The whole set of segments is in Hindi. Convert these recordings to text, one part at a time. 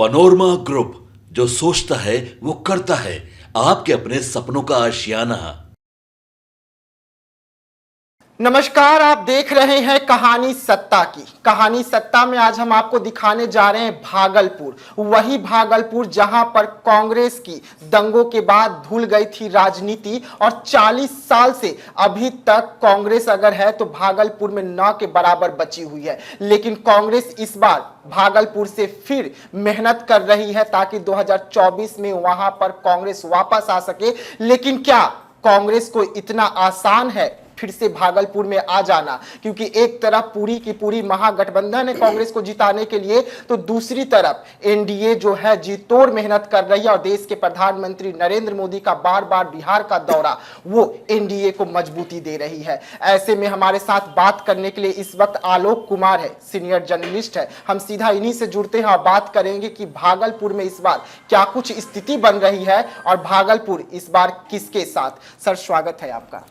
पनोरमा ग्रुप, जो सोचता है वो करता है। आपके अपने सपनों का आशियाना। नमस्कार, आप देख रहे हैं कहानी सत्ता की। कहानी सत्ता में आज हम आपको दिखाने जा रहे हैं भागलपुर, वही भागलपुर जहां पर कांग्रेस की दंगों के बाद धुल गई थी राजनीति और 40 साल से अभी तक कांग्रेस अगर है तो भागलपुर में न के बराबर बची हुई है। लेकिन कांग्रेस इस बार भागलपुर से फिर मेहनत कर रही है ताकि 2024 में वहां पर कांग्रेस वापस आ सके। लेकिन क्या कांग्रेस को इतना आसान है फिर से भागलपुर में आ जाना? क्योंकि एक तरफ पूरी की पूरी महागठबंधन है कांग्रेस को जिताने के लिए, तो दूसरी तरफ एनडीए जो है जी तोड़ मेहनत कर रही है और देश के प्रधानमंत्री नरेंद्र मोदी का बार बार बिहार का दौरा वो एनडीए को मजबूती दे रही है। ऐसे में हमारे साथ बात करने के लिए इस वक्त आलोक कुमार है, सीनियर जर्नलिस्ट है। हम सीधा इन्हीं से जुड़ते हैं और बात करेंगे कि भागलपुर में इस बार क्या कुछ स्थिति बन रही है और भागलपुर इस बार किसके साथ। सर, स्वागत है आपका।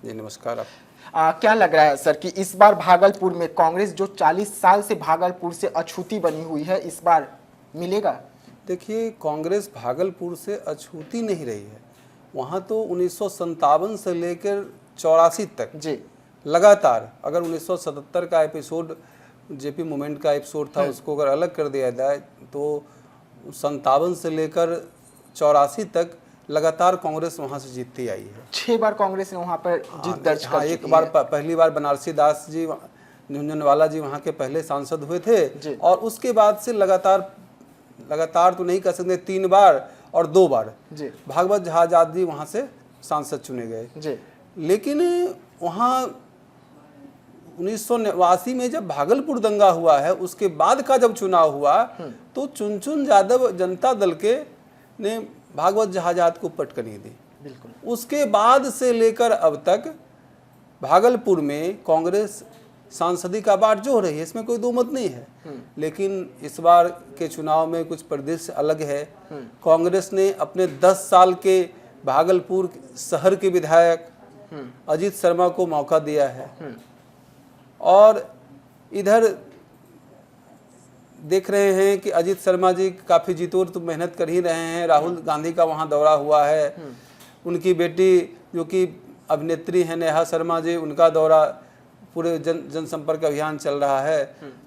जी नमस्कार। क्या लग रहा है सर कि इस बार भागलपुर में कांग्रेस जो 40 साल से भागलपुर से अछूती बनी हुई है, इस बार मिलेगा? देखिए, कांग्रेस भागलपुर से अछूती नहीं रही है। वहाँ तो 1957 से लेकर 84 तक जी लगातार, अगर 1977 का एपिसोड जेपी मूवमेंट का एपिसोड था उसको अगर अलग कर दिया जाए तो 57 से लेकर 84 तक लगातार कांग्रेस वहां से जीतती आई है। 6 बार कांग्रेस ने वहां पर जीत दर्ज कर एक बार पहली बार बनारसी दास जी झुंझुनवाला जी वहां के पहले सांसद हुए थे और उसके बाद से लगातार तो नहीं कह सकते 3 बार और 2 बार भागवत आजाद जी वहां से सांसद चुने गए। लेकिन वहां 1989 में जब भागलपुर दंगा हुआ है उसके बाद का जब चुनाव हुआ तो चुनचुन यादव जनता दल के ने भागवत आजाद को पटकनी दी। बिल्कुल। उसके बाद से लेकर अब तक भागलपुर में कांग्रेस सांसदी का बाट जो रही है, इसमें कोई दो मत नहीं है। लेकिन इस बार के चुनाव में कुछ परिदृश्य अलग है। कांग्रेस ने अपने 10 साल के भागलपुर शहर के विधायक अजीत शर्मा को मौका दिया है और इधर देख रहे हैं कि अजीत शर्मा जी काफ़ी जीतोर तो मेहनत कर ही रहे हैं। राहुल गांधी का वहाँ दौरा हुआ है, उनकी बेटी जो कि अभिनेत्री हैं नेहा शर्मा जी, उनका दौरा, पूरे जनसंपर्क अभियान चल रहा है।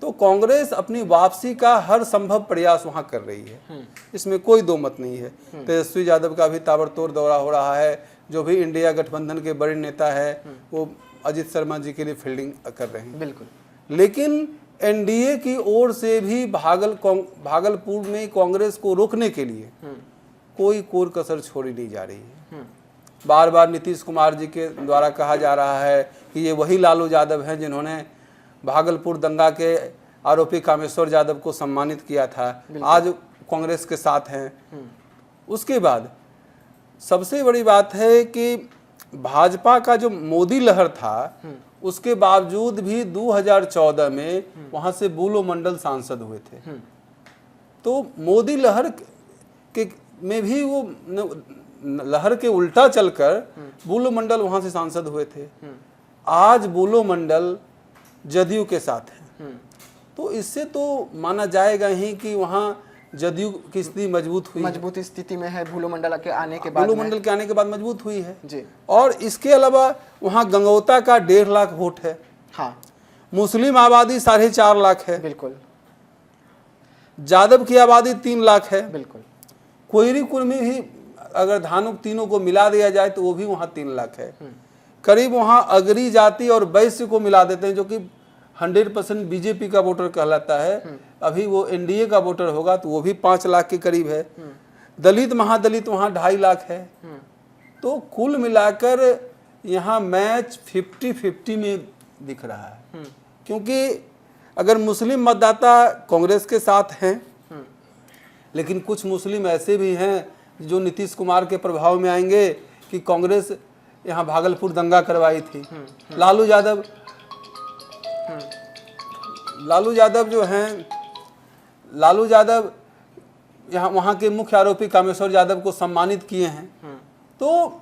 तो कांग्रेस अपनी वापसी का हर संभव प्रयास वहाँ कर रही है, इसमें कोई दो मत नहीं है। तेजस्वी यादव का भी ताबड़तोड़ दौरा हो रहा है, जो भी इंडिया गठबंधन के बड़े नेता है वो अजीत शर्मा जी के लिए फील्डिंग कर रहे हैं। बिल्कुल। लेकिन एनडीए की ओर से भी भागलपुर में कांग्रेस को रोकने के लिए कोई कोर कसर छोड़ी नहीं जा रही है। बार बार नीतीश कुमार जी के द्वारा कहा जा रहा है कि ये वही लालू यादव हैं जिन्होंने भागलपुर दंगा के आरोपी कामेश्वर यादव को सम्मानित किया था, आज कांग्रेस के साथ हैं। उसके बाद सबसे बड़ी बात है कि भाजपा का जो मोदी लहर था उसके बावजूद भी 2014 में वहां से बुलो मंडल सांसद हुए थे। तो मोदी लहर के में भी वो लहर के उल्टा चलकर बुलो मंडल वहां से सांसद हुए थे। आज बुलो मंडल जदयू के साथ है, तो इससे तो माना जाएगा ही कि वहां जदयू की स्थिति मजबूत स्थिति में है। बुलो मंडल के आने के बाद मजबूत हुई है जी। और इसके अलावा वहाँ गंगौता का 1.5 लाख वोट है। हाँ। मुस्लिम आबादी 4.5 लाख है। बिल्कुल। जादव की आबादी 3 लाख है। बिल्कुल। कोयरी कुर्मी भी अगर धानुक तीनों को मिला दिया जाए तो वो भी वहाँ 3 लाख है। करीब वहाँ अगरी जाति और वैश्य को मिला देते हैं, जो कि 100% बीजेपी का वोटर कहलाता है। अभी वो एनडीए का वोटर होगा तो वो भी 5 लाख के करीब है। दलित महादलित वहाँ 2.5 लाख है। तो कुल मिलाकर यहाँ मैच 50-50 में दिख रहा है। क्योंकि अगर मुस्लिम मतदाता कांग्रेस के साथ हैं, लेकिन कुछ मुस्लिम ऐसे भी हैं जो नीतीश कुमार के प्रभाव में आएंगे कि कांग्रेस यहाँ भागलपुर दंगा करवाई थी। लालू यादव जो हैं, लालू यादव यहाँ वहाँ के मुख्य आरोपी कामेश्वर यादव को सम्मानित किए हैं। तो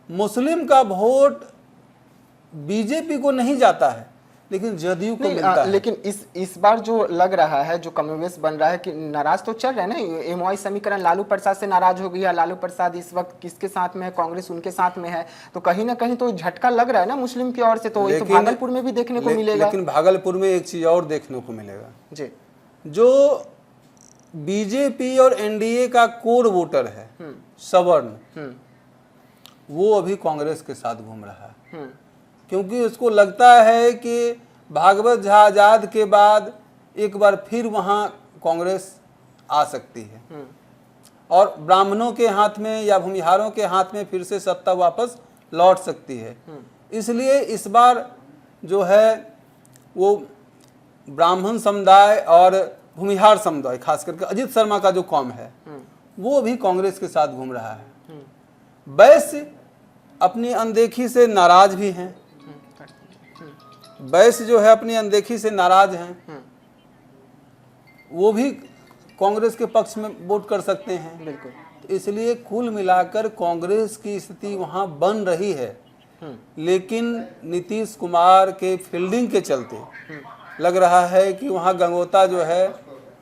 मुस्लिम का वोट बीजेपी को नहीं जाता है, लेकिन जदयू को नहीं, मिलता है। लेकिन इस बार जो लग रहा है, जो कमोवेश बन रहा है कि नाराज तो चल रहे हैं ना, एमओआई समीकरण लालू प्रसाद से नाराज हो गया। लालू प्रसाद इस वक्त किसके साथ में है? कांग्रेस उनके साथ में है, तो कहीं ना कहीं तो झटका लग रहा है ना मुस्लिम की ओर से। तो ये तो भागलपुर में भी देखने को मिलेगा। लेकिन भागलपुर में एक चीज और देखने को मिलेगा जी, जो बीजेपी और एनडीए का कोर वोटर है सवर्ण, वो अभी कांग्रेस के साथ घूम रहा है, क्योंकि उसको लगता है कि भागवत झा आजाद के बाद एक बार फिर वहां कांग्रेस आ सकती है और ब्राह्मणों के हाथ में या भूमिहारों के हाथ में फिर से सत्ता वापस लौट सकती है। इसलिए इस बार जो है वो ब्राह्मण समुदाय और भूमिहार समुदाय, खास करके अजीत शर्मा का जो कौम है, वो भी कांग्रेस के साथ घूम रहा है। वैश्य अपनी अनदेखी से नाराज भी हैं, वैश्य जो है अपनी अनदेखी से नाराज हैं, वो भी कांग्रेस के पक्ष में वोट कर सकते हैं। बिल्कुल। तो इसलिए कुल मिलाकर कांग्रेस की स्थिति वहां बन रही है, लेकिन नीतीश कुमार के फील्डिंग के चलते लग रहा है कि वहां गंगोता जो है,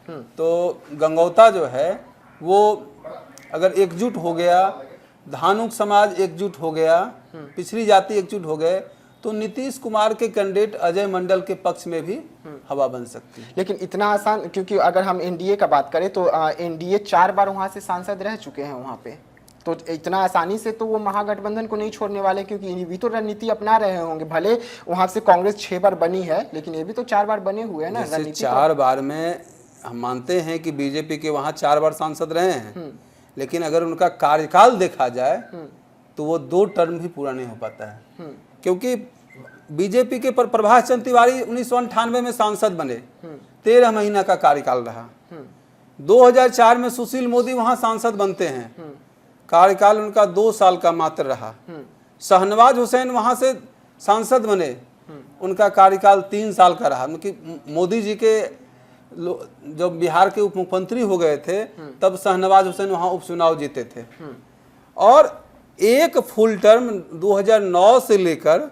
तो गंगोता जो है वो अगर एकजुट हो गया, धानुक समाज एकजुट हो गया, पिछड़ी जाति एकजुट हो गए, तो नीतीश कुमार के कैंडिडेट अजय मंडल के पक्ष में भी हवा बन सकती है। लेकिन इतना आसान, क्योंकि अगर हम एनडीए का बात करें तो एनडीए 4 बार वहां से सांसद रह चुके हैं वहां पे, तो इतना आसानी से तो वो महागठबंधन को नहीं छोड़ने वाले, क्योंकि ये भी तो रणनीति अपना रहे होंगे। भले वहां से कांग्रेस 6 बार बनी है, लेकिन ये भी तो 4 बार बने हुए हैं ना। जैसे 4 बार में हम मानते हैं कि बीजेपी के वहां 4 बार सांसद रहे हैं, लेकिन अगर उनका कार्यकाल देखा जाए तो वो 2 टर्म भी पूरा नहीं हो पाता है, क्योंकि बीजेपी के प्रभाष चंद्र तिवारी 1998 में सांसद बने, 13 महीना का कार्यकाल रहा। 2004 में सुशील मोदी वहां सांसद बनते हैं, कार्यकाल उनका 2 साल का मात्र रहा। शहनवाज हुसैन वहां से सांसद बने, उनका कार्यकाल 3 साल का रहा। मोदी जी के जब बिहार के उप मुख्यमंत्री हो गए थे तब शहनवाज हुसैन वहां उपचुनाव जीते थे, और एक फुल टर्म 2009 से लेकर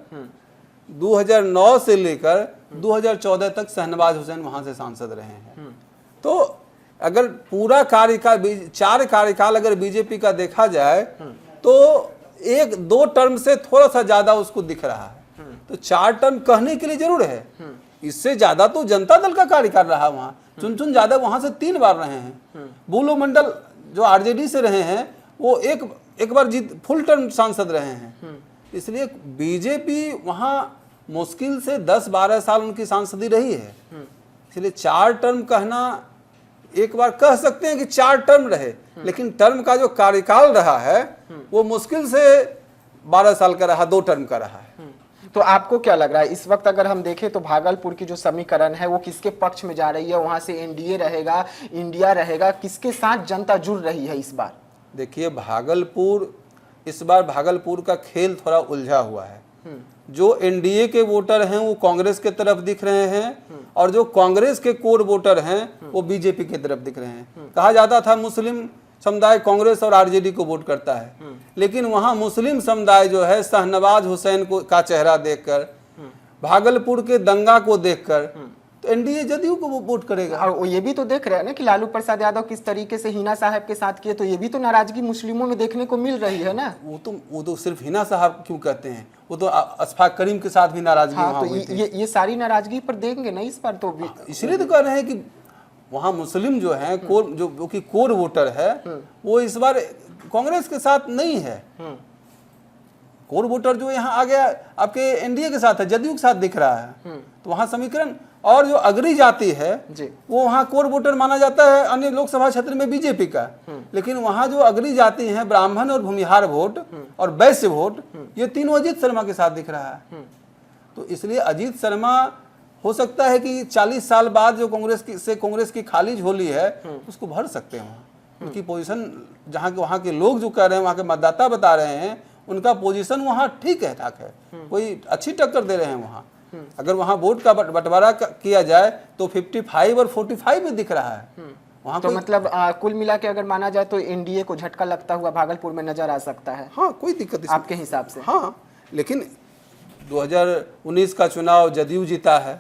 2014 तक शहनवाज हुसैन वहां से सांसद रहे हैं। तो अगर पूरा कार्यकाल 4 कार्यकाल अगर बीजेपी का देखा जाए तो 1-2 टर्म से थोड़ा सा ज्यादा उसको दिख रहा है। तो 4 टर्म कहने के लिए जरूर है, इससे ज्यादा तो जनता दल का कार्यकाल रहा वहां। चुनचुन यादव वहां से 3 बार रहे हैं। बुलो मंडल जो आरजेडी से रहे हैं वो एक बार फुल टर्म सांसद रहे हैं। इसलिए बीजेपी वहां मुश्किल से 10-12 साल उनकी सांसदी रही है। इसलिए 4 टर्म कहना, एक बार कह सकते हैं कि 4 टर्म रहे, लेकिन टर्म का जो कार्यकाल रहा है वो मुश्किल से 12 साल का रहा, 2 टर्म का रहा है। तो आपको क्या लग रहा है इस वक्त अगर हम देखें तो भागलपुर की जो समीकरण है वो किसके पक्ष में जा रही है? वहां से एनडीए रहेगा, इंडिया रहेगा, किसके साथ जनता जुड़ रही है इस बार? देखिए इस बार भागलपुर का खेल थोड़ा उलझा हुआ है। जो एनडीए के वोटर हैं वो कांग्रेस के तरफ दिख रहे हैं, और जो कांग्रेस के कोर वोटर हैं वो बीजेपी की तरफ दिख रहे हैं। कहा जाता था मुस्लिम समुदाय कांग्रेस और आरजेडी को वोट करता है, लेकिन वहां मुस्लिम समुदाय जो है शहनवाज हुसैन का चेहरा देखकर, भागलपुर के दंगा को देखकर, तो एनडीए जदयू को वोट करेगा। और ये भी तो देख रहे हैं ना कि लालू प्रसाद यादव किस तरीके से हिना साहब के साथ किए, तो ये भी तो नाराजगी मुस्लिमों में देखने को मिल रही है ना। वो तो सिर्फ हिना साहब क्यों कहते हैं, वो तो अशफाक करीम के साथ भी नाराजगी हाँ, वहां तो हुई थी। ये सारी नाराजगी पर देंगे ना इस बार तो भी। इसलिए तो कह रहे हैं कि वहां मुस्लिम जो है जो कि कोर वोटर है वो इस बार कांग्रेस के साथ नहीं है। कोर वोटर जो यहाँ आ गया आपके एनडीए के साथ है, जदयू के साथ दिख रहा है। तो वहां समीकरण, और जो अग्री जाति है वो वहाँ कोर वोटर माना जाता है अन्य लोकसभा क्षेत्र में बीजेपी का, लेकिन वहाँ जो अग्री जाति है, ब्राह्मण और भूमिहार वोट और वैश्य वोट, ये तीनों अजीत शर्मा के साथ दिख रहा है। तो इसलिए अजीत शर्मा हो सकता है कि 40 साल बाद जो कांग्रेस की खाली झोली है उसको भर सकते हैं। वहाँ उनकी पोजीशन, जहाँ के वहाँ के लोग जो कह रहे हैं, वहाँ के मतदाता बता रहे हैं, उनका पोजीशन वहाँ ठीक है, ठाक है, कोई अच्छी टक्कर दे रहे हैं वहाँ। अगर वहाँ वोट का बंटवारा किया जाए तो 55 और 45 में दिख रहा है वहाँ। तो मतलब कुल मिला के अगर माना जाए तो एनडीए को झटका लगता हुआ भागलपुर में नजर आ सकता है। हाँ, कोई दिक्कत आपके हिसाब से? हाँ, लेकिन 2019 का चुनाव जदयू जीता है,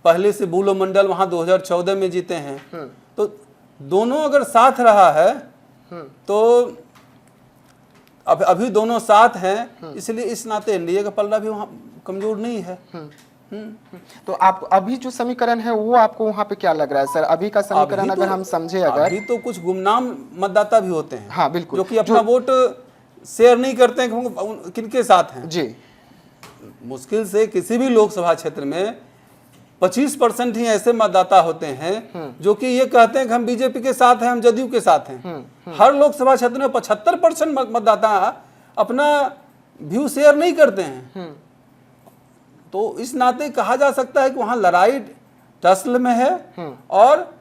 पहले से बुलो मंडल वहाँ 2014 में जीते हैं, तो दोनों अगर साथ रहा है तो अब अभी दोनों साथ हैं, इसलिए इस नाते एनडीए का पलड़ा भी वहाँ कमजोर नहीं है। तो आप अभी जो समीकरण है वो आपको वहाँ पे क्या लग रहा है सर? अभी का समीकरण अगर हम समझे, अगर अभी तो कुछ गुमनाम मतदाता भी होते हैं, हाँ बिल्कुल, जो कि अपना वोट शेयर नहीं करते हैं कि किनके साथ हैं। जी, मुश्किल से किसी भी लोकसभा क्षेत्र में 25% ही ऐसे मतदाता होते हैं जो कि ये कहते हैं कि हम बीजेपी के साथ हैं, हम जदयू के साथ हैं। हर लोकसभा क्षेत्र में 75% मतदाता अपना व्यू शेयर नहीं करते हैं। तो इस नाते कहा जा सकता है कि वहाँ लड़ाई टसल में है, और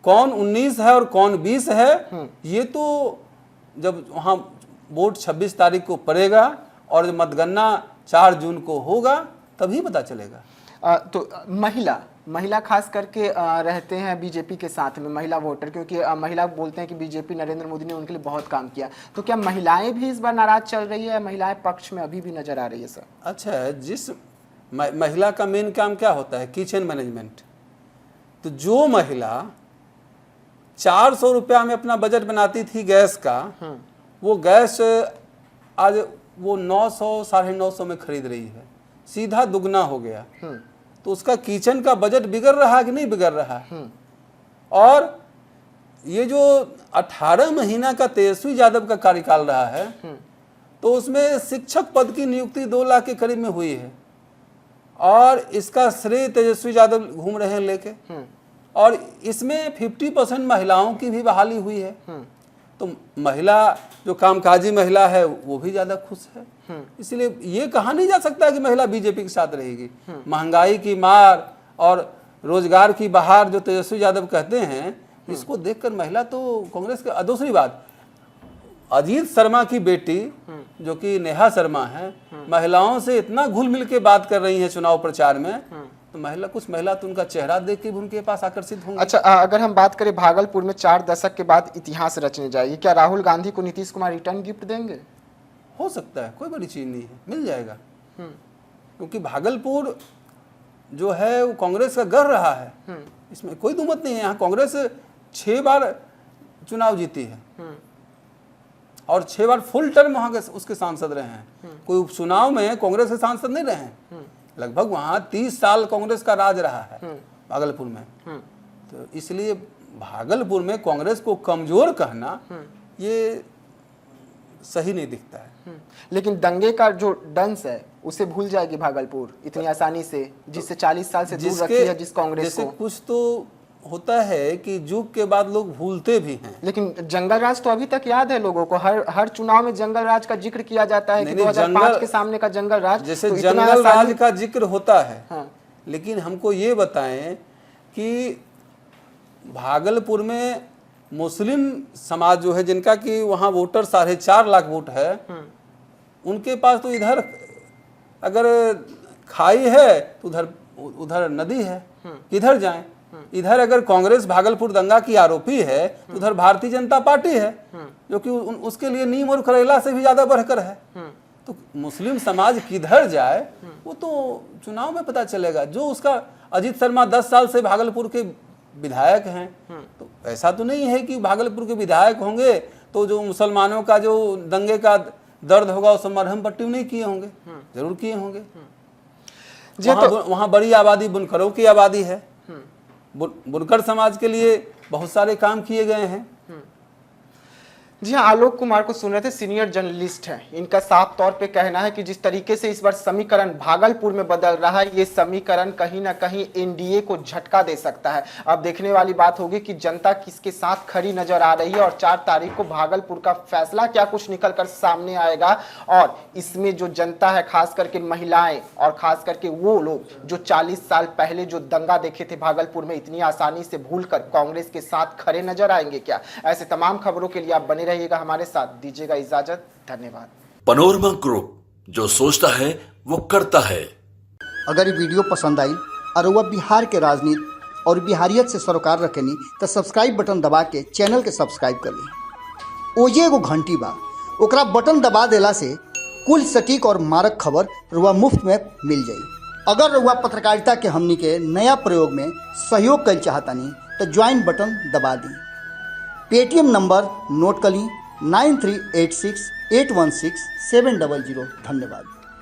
कौन 19 है और कौन 20 है, ये तो जब वहाँ वोट 26 तारीख को पड़ेगा और मतगणना 4 जून को होगा तभी पता चलेगा। तो महिला खास करके रहते हैं बीजेपी के साथ में, महिला वोटर, क्योंकि महिला बोलते हैं कि बीजेपी नरेंद्र मोदी ने उनके लिए बहुत काम किया। तो क्या महिलाएं भी इस बार नाराज चल रही है? महिलाएं पक्ष में अभी भी नजर आ रही है सर? अच्छा, जिस महिला का मेन काम क्या होता है? Kitchen management. तो जो महिला 400 रुपया में अपना बजट बनाती थी गैस का, वो गैस आज वो 900 साढ़े 900 में खरीद रही है, सीधा दुगना हो गया। तो उसका किचन का बजट बिगड़ रहा है कि नहीं बिगड़ रहा है? और ये जो 18 महीना का तेजस्वी यादव का कार्यकाल रहा है, तो उसमें शिक्षक पद की नियुक्ति 2 लाख के करीब में हुई है, और इसका श्रेय तेजस्वी यादव घूम रहे हैं लेके, और इसमें 50% महिलाओं की भी बहाली हुई है। तो महिला जो कामकाजी महिला है वो भी ज्यादा खुश है। इसलिए ये कहा नहीं जा सकता कि महिला बीजेपी के साथ रहेगी। महंगाई की मार और रोजगार की बहार जो तेजस्वी यादव कहते हैं, इसको देखकर महिला तो कांग्रेस के। दूसरी बात, अजीत शर्मा की बेटी जो कि नेहा शर्मा है, महिलाओं से इतना घुल मिल के बात कर रही है चुनाव प्रचार में, तो कुछ महिला तो उनका चेहरा देख के भी उनके पास आकर्षित होंगे। अच्छा, अगर हम बात करें भागलपुर में 4 दशक के बाद इतिहास रचने जाएगी, क्या राहुल गांधी को नीतीश कुमार रिटर्न गिफ्ट देंगे? हो सकता है, कोई बड़ी चीज नहीं है, मिल जाएगा। क्योंकि भागलपुर जो है वो कांग्रेस का गढ़ रहा है, इसमें कोई दुमत नहीं है। यहाँ कांग्रेस 6 बार चुनाव जीती है, और 6 बार फुल टर्म वहाँ के उसके सांसद रहे हैं। कोई उपचुनाव में कांग्रेस के सांसद नहीं रहे हैं। लगभग वहाँ 30 साल कांग्रेस का राज रहा है भागलपुर में। तो इसलिए भागलपुर में कांग्रेस को कमजोर कहना ये सही नहीं दिखता है। लेकिन दंगे का जो डंस है उसे भूल जाएगी भागलपुर इतनी आसानी से, जिससे 40 साल से दूर रखी है जिस कांग्रेस को। कुछ तो होता है कि युग के बाद लोग भूलते भी हैं। लेकिन जंगल राज तो अभी तक याद है लोगों को, हर चुनाव में जंगल राज का जिक्र किया जाता है कि 2005 के सामने का जंगल राज। जैसे तो जंगल राज का जिक्र होता है, हाँ। लेकिन हमको ये बताएं कि भागलपुर में मुस्लिम समाज जो है, जिनका कि वहाँ वोटर 4.5 लाख वोट है, उनके पास तो इधर अगर खाई है तो उधर नदी है, किधर जाएं? इधर अगर कांग्रेस भागलपुर दंगा की आरोपी है तो उधर भारतीय जनता पार्टी है, जो कि उसके लिए नीम और करेला से भी ज्यादा बढ़कर है। तो मुस्लिम समाज किधर जाए वो तो चुनाव में पता चलेगा। जो उसका अजीत शर्मा 10 साल से भागलपुर के विधायक हैं, तो ऐसा तो नहीं है कि भागलपुर के विधायक होंगे तो जो मुसलमानों का जो दंगे का दर्द होगा उस मरहम पट्टी नहीं किए होंगे, जरूर किए होंगे। वहाँ बड़ी आबादी बुनकरों की आबादी है, बुनकर समाज के लिए बहुत सारे काम किए गए हैं। जी हाँ, आलोक कुमार को सुन रहे थे, सीनियर जर्नलिस्ट हैं। इनका साफ तौर पे कहना है कि जिस तरीके से इस बार समीकरण भागलपुर में बदल रहा है, ये समीकरण कहीं ना कहीं एनडीए को झटका दे सकता है। अब देखने वाली बात होगी कि जनता किसके साथ खड़ी नजर आ रही है, और 4 तारीख को भागलपुर का फैसला क्या कुछ निकल कर सामने आएगा। और इसमें जो जनता है, खास करके महिलाएं और खास करके वो लोग जो 40 साल पहले जो दंगा देखे थे भागलपुर में, इतनी आसानी से भूलकर कांग्रेस के साथ खड़े नजर आएंगे क्या? ऐसे तमाम खबरों के लिए आप बने रहिएगा हमारे साथ। दीजिएगा इजाजत, धन्यवाद। पनोरमा ग्रुप, जो सोचता है वो करता है। अगर ये वीडियो पसंद आई और वह बिहार के राजनीति और बिहारियत से सरोकार रखेनी तो सब्सक्राइब बटन दबा के चैनल के सब्सक्राइब कर ली। ओजे एगो घंटी बा, ओकरा बटन दबा देला से कुल सटीक और मारक खबर रुआ मुफ्त में मिल जाई। अगर रुआ पत्रकारिता के हमनी के नया प्रयोग में सहयोग कर चाहतानी तो ज्वाइन बटन दबा दी। पेटीएम नंबर नोट कर ली 9386816700। धन्यवाद।